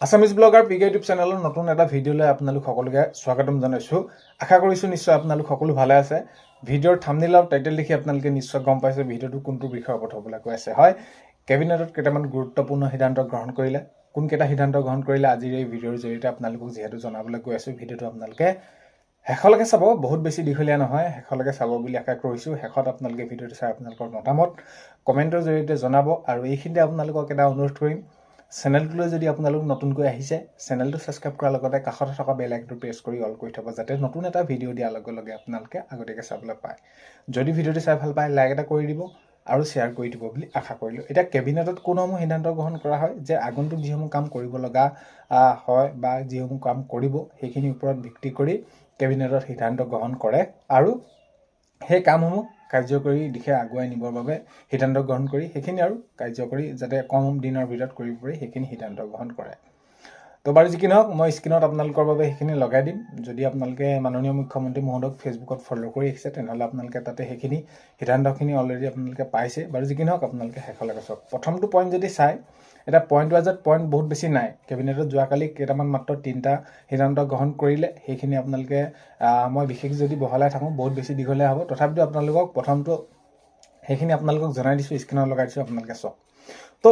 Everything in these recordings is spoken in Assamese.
আছামিজ ব্লগাৰ পিকে ইউটিউব চেনেলৰ নতুন এটা ভিডিঅ'লৈ আপোনালোক সকলোকে স্বাগতম জনাইছোঁ। আশা কৰিছোঁ নিশ্চয় আপোনালোক সকলো ভালে আছে। ভিডিঅ'ৰ থাম্বনেইল আৰু টাইটেল দেখি আপোনালোকে নিশ্চয় গম পাইছে ভিডিঅ'টো কোনটো বিষয়ৰ ওপৰত হ'বলৈ কৈ আছে। হয়, কেবিনেটত কেইটামান গুৰুত্বপূৰ্ণ সিদ্ধান্ত গ্ৰহণ কৰিলে। কোনকেইটা সিদ্ধান্ত গ্ৰহণ কৰিলে আজিৰ এই ভিডিঅ'ৰ জৰিয়তে আপোনালোকক যিহেতু জনাবলৈ গৈ আছোঁ, ভিডিঅ'টো আপোনালোকে শেষলৈকে চাব। বহুত বেছি দীঘলীয়া নহয়, শেষলৈকে চাব বুলি আশা কৰিছোঁ। শেষত আপোনালোকে ভিডিঅ'টো চাই আপোনালোকৰ মতামত কমেণ্টৰ জৰিয়তে জনাব। আৰু এইখিনিতে আপোনালোকক এটা অনুৰোধ কৰিম, চেনেলটোলৈ যদি আপোনালোক নতুনকৈ আহিছে, চেনেলটো ছাবস্ক্ৰাইব কৰাৰ লগতে কাষতে থকা বেল আইকনটো প্ৰেছ কৰি অল কৰি থ'ব, যাতে নতুন এটা ভিডিঅ' দিয়াৰ লগে লগে আপোনালোকে আগতীয়াকৈ চাবলৈ পায়। যদি ভিডিঅ'টো চাই ভাল পায়, লাইক এটা কৰি দিব আৰু শ্বেয়াৰ কৰি দিব বুলি আশা কৰিলোঁ। এতিয়া কেবিনেটত কোনসমূহ সিদ্ধান্ত গ্ৰহণ কৰা হয় যে আগন্তুক যিসমূহ কাম কৰিব লগা হয় বা যিসমূহ কাম কৰিব, সেইখিনিৰ ওপৰত ভিত্তি কৰি কেবিনেটত সিদ্ধান্ত গ্ৰহণ কৰে আৰু সেই কামসমূহ কাৰ্যকৰী দিশে আগুৱাই নিবৰ বাবে সিদ্ধান্ত গ্ৰহণ কৰি সেইখিনি আৰু কাৰ্যকৰী যাতে কম দিনৰ ভিতৰত কৰিব পাৰি সেইখিনি সিদ্ধান্ত গ্ৰহণ কৰে। তো বাৰু যি কি নহওক, মই স্ক্ৰীণত আপোনালোকৰ বাবে সেইখিনি লগাই দিম। যদি আপোনালোকে মাননীয় মুখ্যমন্ত্ৰী মহোদয়ক ফেচবুকত ফ'ল' কৰি আহিছে, তেনেহ'লে আপোনালোকে তাতে সেইখিনি সিদ্ধান্তখিনি অলৰেডি আপোনালোকে পাইছে। বাৰু যি কি নহওক, আপোনালোকে শেষলৈকে চাওক। প্ৰথমটো পইণ্ট যদি চাই, এটা পইণ্ট ৱাইজত পইণ্ট বহুত বেছি নাই। কেবিনেটত যোৱাকালি কেইটামান মাত্ৰ 3টা সিদ্ধান্ত গ্ৰহণ কৰিলে। সেইখিনি আপোনালোকে মই বিশেষ যদি বহলাই থাকোঁ বহুত বেছি দীঘলীয়া হ'ব। তথাপিতো আপোনালোকক প্ৰথমটো সেইখিনি আপোনালোকক জনাই দিছোঁ, স্ক্ৰীণত লগাই দিছোঁ, আপোনালোকে চাওক। তো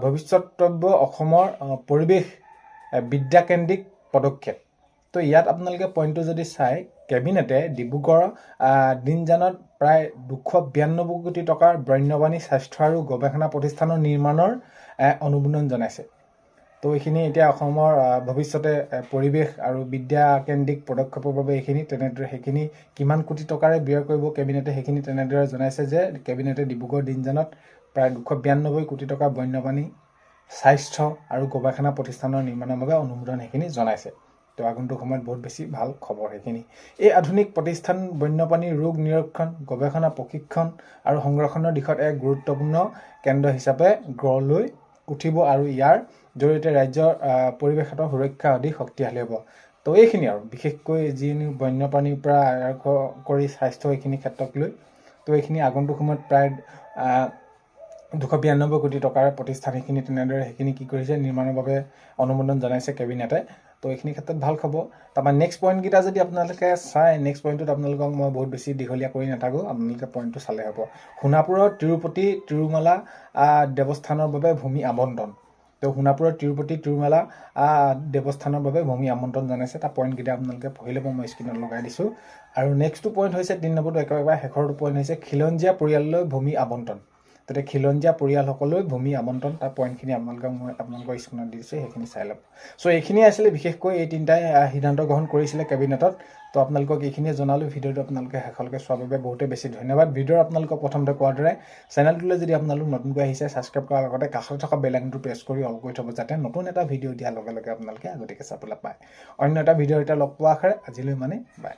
ভৱিষ্যতব্য অসমৰ পৰিৱেশ বিদ্যাকেন্দ্ৰিক পদক্ষেপ। তো ইয়াত আপোনালোকে পইণ্টটো যদি চাই, কেবিনেটে ডিব্ৰুগড় দিনজানত প্ৰায় 292 কোটি টকাৰ বন্যপ্ৰাণী স্বাস্থ্য আৰু গৱেষণা প্ৰতিষ্ঠানৰ নিৰ্মাণৰ অনুমোদন জনাইছে। তো এইখিনি এতিয়া অসমৰ ভৱিষ্যতে পৰিৱেশ আৰু বিদ্যাকেন্দ্ৰিক পদক্ষেপৰ বাবে এইখিনি তেনেদৰে সেইখিনি কিমান কোটি টকাৰে ব্যয় কৰিব কেবিনেটে, সেইখিনি তেনেদৰে জনাইছে যে কেবিনেটে ডিব্ৰুগড় দিনজানত প্ৰায় 292 কোটি টকা বন্যপ্ৰাণী স্বাস্থ্য আৰু গৱেষণা প্ৰতিষ্ঠানৰ নিৰ্মাণৰ বাবে অনুমোদন সেইখিনি জনাইছে। তো আগন্তুক সময়ত বহুত বেছি ভাল খবৰ সেইখিনি। এই আধুনিক প্ৰতিষ্ঠান বন্যপ্ৰাণী ৰোগ নিৰীক্ষণ, গৱেষণা, প্ৰশিক্ষণ আৰু সংৰক্ষণৰ দিশত এক গুৰুত্বপূৰ্ণ কেন্দ্ৰ হিচাপে গঢ় লৈ উঠিব আৰু ইয়াৰ জৰিয়তে ৰাজ্যৰ পৰিৱেশগত সুৰক্ষা অধিক শক্তিশালী হ'ব। তো এইখিনি আৰু বিশেষকৈ যি বন্যপ্ৰাণীৰ পৰা আৰম্ভ কৰি স্বাস্থ্য এইখিনি ক্ষেত্ৰক লৈ, তো এইখিনি আগন্তুক সময়ত প্ৰায় 292 কোটি টকাৰ প্ৰতিষ্ঠান সেইখিনি তেনেদৰে সেইখিনি কি কৰিছে, নিৰ্মাণৰ বাবে অনুমোদন জনাইছে কেবিনেটে। তো এইখিনি ক্ষেত্ৰত ভাল খবৰ। তাৰপৰা নেক্সট পইণ্টকেইটা যদি আপোনালোকে চাই, নেক্সট পইণ্টটোত আপোনালোকক মই বহুত বেছি দীঘলীয়া কৰি নাথাকোঁ, আপোনালোকে পইণ্টটো চালে হ'ব। সোণাপুৰৰ তিৰুপতি তিৰুমালা দেৱস্থানৰ বাবে ভূমি আবণ্টন। তো সোণাপুৰৰ তিৰুপতি তিৰুমালা দেৱস্থানৰ বাবে ভূমি আবণ্টন জনাইছে। তাৰ পইণ্টকেইটা আপোনালোকে পঢ়ি ল'ব, মই স্ক্ৰীণত লগাই দিছোঁ। আৰু নেক্সটটো পইণ্ট হৈছে 3 নম্বৰটো একেবাৰে শেষৰটো পইণ্ট হৈছে খিলঞ্জীয়া পৰিয়াললৈ ভূমি আবণ্টন। তাতে খিলঞ্জীয়া পৰিয়ালসকললৈ ভূমি আবণ্টন, তাৰ পইণ্টখিনি মই আপোনালোকৰ স্ক্ৰীণত দি দিছোঁ, সেইখিনি চাই ল'ব। চ' এইখিনি আছিলে বিশেষকৈ এই 3টাই সিদ্ধান্ত গ্ৰহণ কৰিছিলে কেবিনেটত। তো আপোনালোকক এইখিনিয়ে জনালোঁ। ভিডিঅ'টো আপোনালোকে শেষলৈকে চোৱাৰ বাবে বহুতেই বেছি ধন্যবাদ। ভিডিঅ'ৰ আপোনালোকক প্ৰথমতে কোৱাৰ দৰে চেনেলটোলৈ যদি আপোনালোক নতুনকৈ আহিছে, ছাবস্ক্ৰাইব কৰাৰ লগতে কাষত থকা বেল আইকনটো প্ৰেছ কৰি অল কৰি থ'ব, যাতে নতুন এটা ভিডিঅ' দিয়াৰ লগে লগে আপোনালোকে আগতীয়াকৈ চাবলৈ পায়। অন্য এটা ভিডিঅ' এটা লগ পোৱা আশাৰে আজিলৈ বাই।